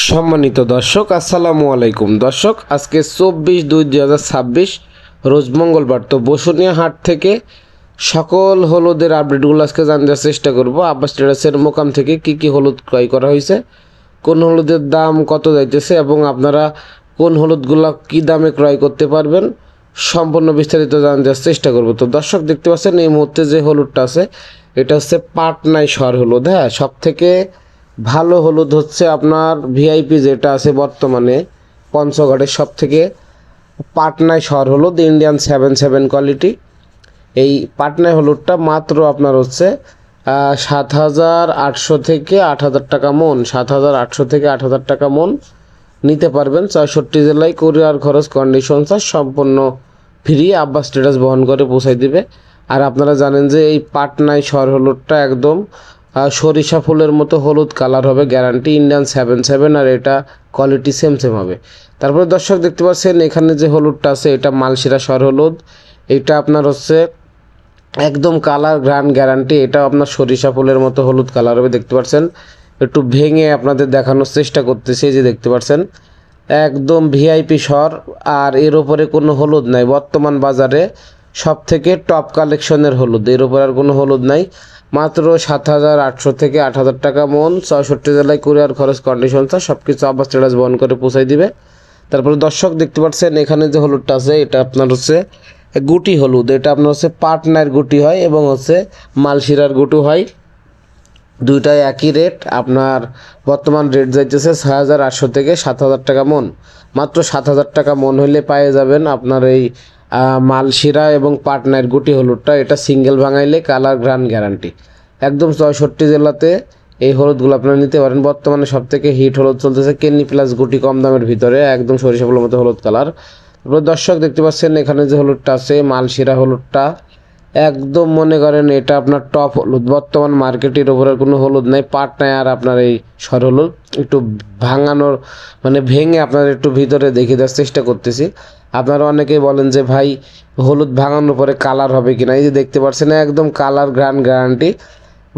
সম্মানিত দর্শক আসসালামু আলাইকুম। দর্শক আজকে 24/2/2026 রোজ মঙ্গলবার। তো বসুনিয়া হাট থেকে সকল হলুদের আপডেটগুলো আজকে জানার চেষ্টা করব। আব্বাস ট্রেডার্সের মোকাম থেকে কি কি হলুদ ক্রয় করা হয়েছে, কোন হলুদের দাম কত যাইতেছে এবং আপনারা কোন হলুদগুলো কি দামে ক্রয় করতে পারবেন সম্পূর্ণ বিস্তারিত জানার চেষ্টা করব। তো দর্শক দেখতে পাচ্ছেন এই মুহূর্তে যে হলুদটা আছে এটা হচ্ছে পাটনাই সর হলুদ। হ্যাঁ, সব থেকে ভালো হলুদ হচ্ছে আপনার ভিআইপি যেটা আছে বর্তমানে পঞ্চগড়ের সব থেকে পাটনায় সর হলুদ ইন্ডিয়ান 77 কোয়ালিটি। এই পাটনায় হলুদটা মাত্র আপনার হচ্ছে 7,800 থেকে 8,000 টাকা মন, 7,800 থেকে 8,000 টাকা মন নিতে পারবেন। 64 জেলায় কুরিয়ার খরচ কন্ডিশন সম্পূর্ণ ফ্রি, আব্বাস স্ট্যাটাস বহন করে পৌঁছাই দিবে। আর আপনারা জানেন যে এই পাটনায় সর হলুদটা একদম সরিষা ফুলের মতো হলুদ কালার হবে, গ্যারান্টি ইন্ডিয়ান 77, আর এটা কোয়ালিটি সেম হবে। তারপরে দর্শক দেখতে পাচ্ছেন এখানে যে হলুদটা আছে এটা মালশিরা সর হলুদ। এটা আপনার হচ্ছে একদম কালার গ্রান গ্যারান্টি, এটা আপনার সরিষা ফুলের মতো হলুদ কালার হবে। দেখতে পাচ্ছেন একটু ভেঙে আপনাদের দেখানোর চেষ্টা করতেছি, যে দেখতে পাচ্ছেন একদম ভিআইপি সর, আর এর ওপরে কোনো হলুদ নাই। বর্তমান বাজারে সব থেকে টপ কালেকশনের হলুদ, এর ওপর আর কোনো হলুদ নাই। মাত্র 7,800 থেকে 8,000 টাকা মন, 64 জেলায় কুরিয়ার খরচ কন্ডিশন সব কিছু আব্বাস ট্রেডার্স বহন করে পৌঁছাই দিবে। তারপরে দর্শক দেখতে পাচ্ছেন এখানে যে হলুদটা আছে এটা আপনার হচ্ছে গুটি হলুদ। এটা আপনার হচ্ছে পাটনার গুটি হয় এবং হচ্ছে মালশিরার গুটি হয়, দুইটাই একই রেট। আপনার বর্তমান রেট যাইতেছে 6,800 থেকে 7,000 টাকা মন। মাত্র 7,000 টাকা মন হলে পেয়ে যাবেন আপনার এই মালশিরা এবং পাটনার গুটি হলুদটা। এটা সিঙ্গেল ভাঙাইলে কালার গ্রান গ্যারান্টি একদম 64 জেলাতে এই হলুদগুলো আপনারা নিতে পারেন। বর্তমানে সব থেকে হিট হলুদ চলতেছে কেনি প্লাস গুটি, কম দামের ভিতরে একদম সরিষা ফুলের মতো হলুদ কালার। তারপর দর্শক দেখতে পাচ্ছেন এখানে যে হলুদটা আছে মালশিরা হলুদটা, একদম মনে করেন এটা আপনার টপ হলুদ। বর্তমান মার্কেটের ওপরে কোনো হলুদ নাই, পাটনায় আর আপনার এই সর হলুদ একটু ভাঙানোর মানে ভেঙে আপনার একটু ভিতরে দেখে দেওয়ার চেষ্টা করতেছি। আপনারা অনেকেই বলেন যে ভাই হলুদ ভাঙানোর পরে কালার হবে কিনা, এই যে দেখতে পাচ্ছেন একদম কালার গ্যারান্টি।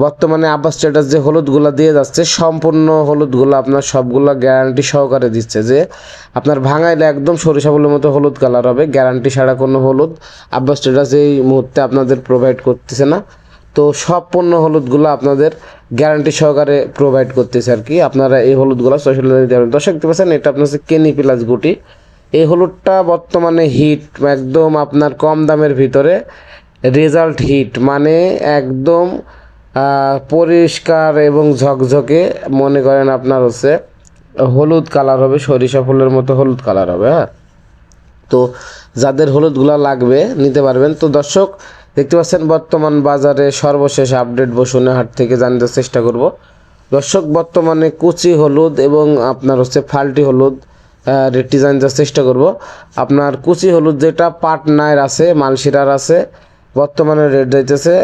বর্তমানে আব্বাস স্ট্যাটাস যে হলুদগুলো দিয়ে যাচ্ছে সম্পূর্ণ হলুদগুলো আপনার সবগুলো গ্যারান্টি সহকারে দিচ্ছে, যে আপনার ভাঙাইলে একদম সরিষা ফুলের মতো হলুদ কালার হবে, গ্যারান্টি ছাড়া কোনো হলুদ আব্বাস স্ট্যাটাস এই মুহূর্তে আপনাদের প্রোভাইড করতেছে না। তো সব পণ্য হলুদগুলো আপনাদের গ্যারান্টি সহকারে প্রোভাইড করতেছে আর কি। আপনারা এই হলুদগুলো 600 দিতে পারেন। দর্শক দেখতে পাচ্ছেন এটা আপনার হচ্ছে কেনি প্লাস গুটি। এই হলুদটা বর্তমানে হিট, একদম আপনার কম দামের ভিতরে রেজাল্ট হিট, মানে একদম পরিষ্কার এবং ঝকঝকে মনে করেন আপনার হচ্ছে হলুদ কালার হবে, সরিষা ফুলের মতো হলুদ কালার হবে। হ্যাঁ, তো যাদের হলুদগুলো লাগবে নিতে পারবেন। তো দর্শক দেখতে পাচ্ছেন বর্তমান বাজারে সর্বশেষ আপডেট বসুনিয়া হাট থেকে জানতে চেষ্টা করব। দর্শক বর্তমানে কুচি হলুদ এবং আপনার হচ্ছে ফাল্টি হলুদ রেটটি জানতে চেষ্টা করব। আপনার কুচি হলুদ যেটা পাটনার আছে মালশিরার আছে, বর্তমানে রেট যাইতেছে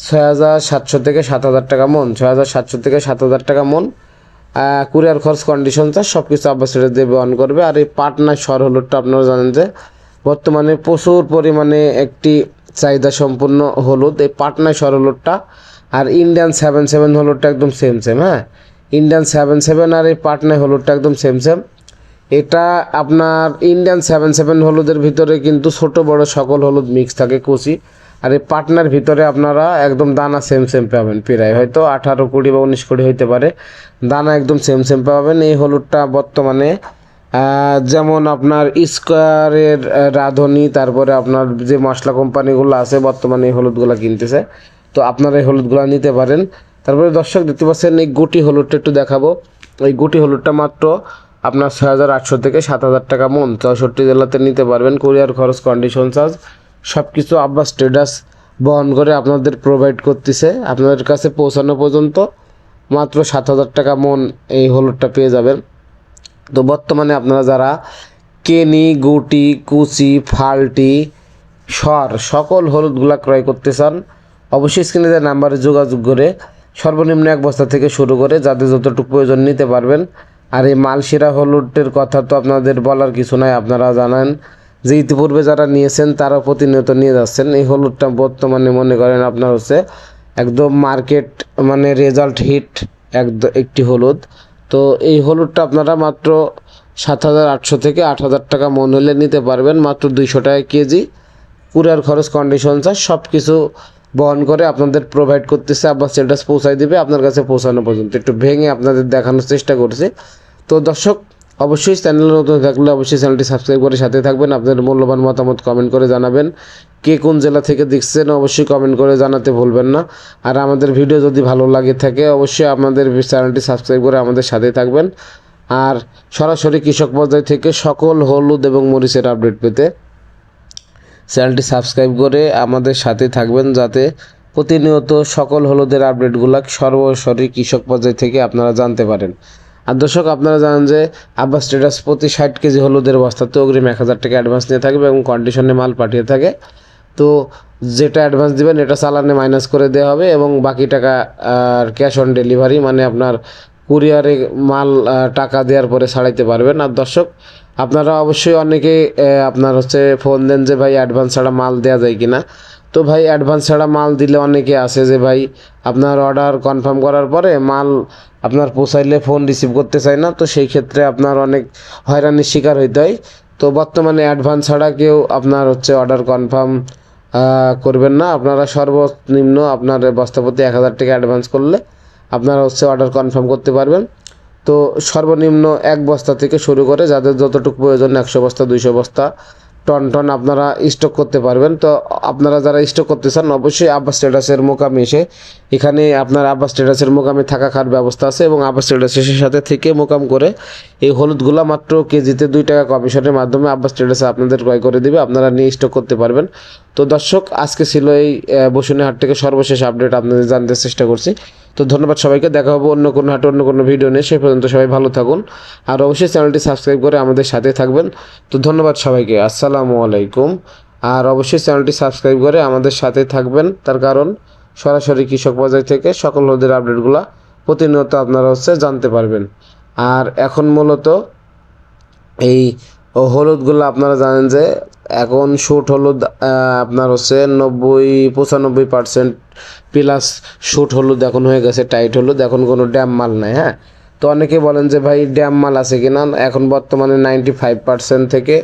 6,700 থেকে 7,000 টাকা মন, 6,700 থেকে 7,000 টাকা মন। কুরিয়ার খরচ কন্ডিশন সব কিছু আব্বাস ট্রেডার্স দিয়ে বহন করবে। আর এই পাটনার সর হলুদটা আপনারা জানেন যে বর্তমানে প্রচুর পরিমাণে একটি চাহিদা সম্পূর্ণ হলুদ এই পাটনার সর হলুদটা। আর ইন্ডিয়ান 77 হলুদটা একদম সেম। হ্যাঁ, ইন্ডিয়ান 77 আর এই পাটনার হলুদটা একদম সেম। এটা আপনার ইন্ডিয়ান 77 হলুদের ভিতরে কিন্তু ছোট বড় সকল হলুদ মিক্স থাকে কুচি, আর এই পাটনার ভিতরে আপনারা একদম দানা সেম পাবেন, প্রায় হয়তো 18 কোটি বা 19 কোটি হইতে পারে, দানা একদম সেম পাবেন। এই হলুদটা বর্তমানে যেমন আপনার স্কোয়ারের রাঁধুনি, তারপরে আপনার যে মশলা কোম্পানিগুলো আছে বর্তমানে এই হলুদগুলো কিনতেছে, তো আপনারা এই হলুদগুলো নিতে পারেন। তারপরে দর্শক দেখতে পাচ্ছেন এই গুটি হলুদটা একটু দেখাবো। এই গুটি হলুদটা মাত্র আপনার 6,800 থেকে 7,000 টাকা মন, 64 জেলাতে নিতে পারবেন। কুরিয়ার খরচ কন্ডিশন চার্জ সব কিছু আব্বাস ট্রেডার্স বহন করে আপনাদের প্রোভাইড করতেছে। আপনাদের কাছে পৌঁছানো পর্যন্ত মাত্র 7,000 টাকা মন এই হলুদটা পেয়ে যাবেন। তো বর্তমানে আপনারা যারা কেনি, গুটি, কুচি, ফাল্টি, সর সকল হলুদগুলা ক্রয় করতে চান অবশ্যই স্ক্রিনে দেওয়া নাম্বারে যোগাযোগ করে সর্বনিম্ন 1 বস্তা থেকে শুরু করে যাদের যতটুকু প্রয়োজন নিতে পারবেন। আর এই মালশিরা হলুদের কথা তো আপনাদের বলার কিছু নাই, আপনারা জানেন যে ইতিপূর্বে যারা নিয়েছেন তারা প্রতিনিয়ত নিয়ে যাচ্ছেন। এই হলুদটা বর্তমানে মনে করেন আপনার হচ্ছে একদম মার্কেট মানে রেজাল্ট হিট একটি হলুদ। তো এই হলুদটা আপনারা মাত্র 7,800 থেকে 8,000 টাকা মন হলে নিতে পারবেন, মাত্র 200 টাকা কেজি। কুরিয়ার খরচ, কন্ডিশন চার্জ সব কিছু বহন করে আপনাদের প্রোভাইড করতেছে আব্বাস ট্রেডার্স, পৌঁছায় দিবে আপনার কাছে পৌঁছানো পর্যন্ত। একটু ভেঙে আপনাদের দেখানোর চেষ্টা করছি। তো দর্শক, অবশ্যই চ্যানেলে নতুন থাকলে অবশ্যই চ্যানেলটি সাবস্ক্রাইব করে সাথে থাকবেন। আপনাদের মূল্যবান মতামত কমেন্ট করে জানাবেন। কে কোন জেলা থেকে দেখছেন অবশ্যই কমেন্ট করে জানাতে ভুলবেন না। আর আমাদের ভিডিও যদি ভালো লাগে থাকে অবশ্যই আমাদের চ্যানেলটি সাবস্ক্রাইব করে আমাদের সাথে থাকবেন। আর সরাসরি কৃষক পর্যায় থেকে সকল হলুদ এবং মরিচের আপডেট পেতে চ্যানেলটি সাবস্ক্রাইব করে আমাদের সাথে থাকবেন, যাতে প্রতিনিয়ত সকল হলুদের আপডেটগুলো সরাসরি কৃষক পর্যায় থেকে আপনারা জানতে পারেন। আর দর্শক, আপনারা জানেন যে আব্বাস ট্রেডার্স প্রতি 60 কেজি হলুদের বস্তাতে অগ্রিম 1,000 টাকা অ্যাডভান্স নিয়ে থাকবে এবং কন্ডিশনে মাল পাঠিয়ে থাকে। তো যেটা অ্যাডভান্স দিবেন এটা চালানে মাইনাস করে দেওয়া হবে এবং বাকি টাকা আর ক্যাশ অন ডেলিভারি, মানে আপনার কুরিয়ারে মাল টাকা দেওয়ার পরে ছাড়াইতে পারবেন। আর দর্শক, আপনারা অবশ্যই অনেকে আপনার ফোন দেন যে ভাই অ্যাডভান্স ছাড়া মাল দেওয়া যায় কিনা। তো ভাই অ্যাডভান্স ছাড়া মাল দিলে অনেকে আছে যে ভাই আপনার অর্ডার কনফার্ম করার পরে মাল আপনার পৌঁছাইলে ফোন রিসিভ করতে চায় না। তো সেই ক্ষেত্রে আপনার অনেক হয়রানির শিকার হইতে হয়। তো বর্তমানে অ্যাডভান্স ছাড়া কেউ আপনার অর্ডার কনফার্ম করবেন না। আপনারা সর্বনিম্ন আপনার বস্তাপতি 1,000 টাকা অ্যাডভান্স করলে আপনারা অর্ডার কনফার্ম করতে পারবেন। তো সর্বনিম্ন 1 বস্তা থেকে শুরু করে যাদের যতটুকু প্রয়োজন 100 বস্তা 200 বস্তা টন আপনারা স্টক করতে পারবেন। তো আপনারা যারা স্টক করতে চান অবশ্যই আব্বাস ট্রেডার্সের মোকামে এসে, এখানে আপনার আব্বাস ট্রেডার্সের মোকামে থাকা খাওয়ার ব্যবস্থা আছে এবং আব্বাস ট্রেডার্সের সাথে থেকে মোকাম করে এই হলুদগুলো মাত্র কেজিতে 2 টাকা কমিশনের মাধ্যমে আব্বাস ট্রেডার্সে আপনাদের ক্রয় করে দিবে, আপনারা নিয়ে স্টক করতে পারবেন। তো দর্শক, আজকে ছিল এই বসুনিহাট থেকে সর্বশেষ আপডেট আপনাদের জানতে চেষ্টা করছি। তো ধন্যবাদ সবাইকে, দেখা হবে অন্য কোনো হাটে অন্য কোনো ভিডিও নিয়ে। সেই পর্যন্ত সবাই ভালো থাকুন আর অবশ্যই চ্যানেলটি সাবস্ক্রাইব করে আমাদের সাথে থাকবেন। তো ধন্যবাদ সবাইকে, আসসালামু আলাইকুম। আর অবশ্যই চ্যানেলটি সাবস্ক্রাইব করে আমাদের সাথে থাকবেন, তার কারণ সরাসরি কৃষক বাজার থেকে সকল হলুদের আপডেটগুলো প্রতিনিয়ত আপনারা জানতে পারবেন। আর এখন মূলত এই হলুদগুলো আপনারা জানেন যে এখন শুট হলুদ আপনার 90-95% প্লাস শুট হলুদ এখন হয়ে গেছে টাইট হলুদ, এখন কোনো ড্যাম মাল নাই। হ্যাঁ, তো অনেকে বলেন যে ভাই ড্যাম মাল আছে কিনা। এখন বর্তমানে 95% থেকে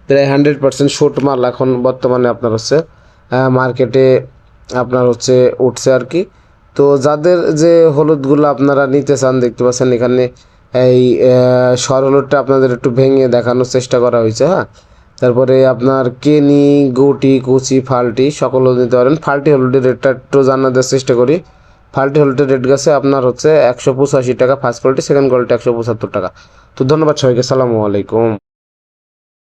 প্রায় 100% শুট মাল এখন বর্তমানে আপনার মার্কেটে আপনার উঠছে আর কি। তো যাদের যে হলুদগুলো আপনারা নিতে চান, দেখতে পাচ্ছেন এখানে এই সর হলুদটা আপনাদের একটু ভেঙে দেখানোর চেষ্টা করা হয়েছে। হ্যাঁ, তারপরে আপনার কেনি, গুটি, কুচি, ফাল্টি সকল হলুদ নিতে পারেন। ফাল্টি হলুদের রেটটা একটু জানার চেষ্টা করি। ফাল্টি হলুদের রেট গেছে আপনার 185 টাকা ফার্স্ট কোয়ালিটি, সেকেন্ড কোয়ালিটি 175 টাকা। তো ধন্যবাদ সবাইকে, সালামু আলাইকুম।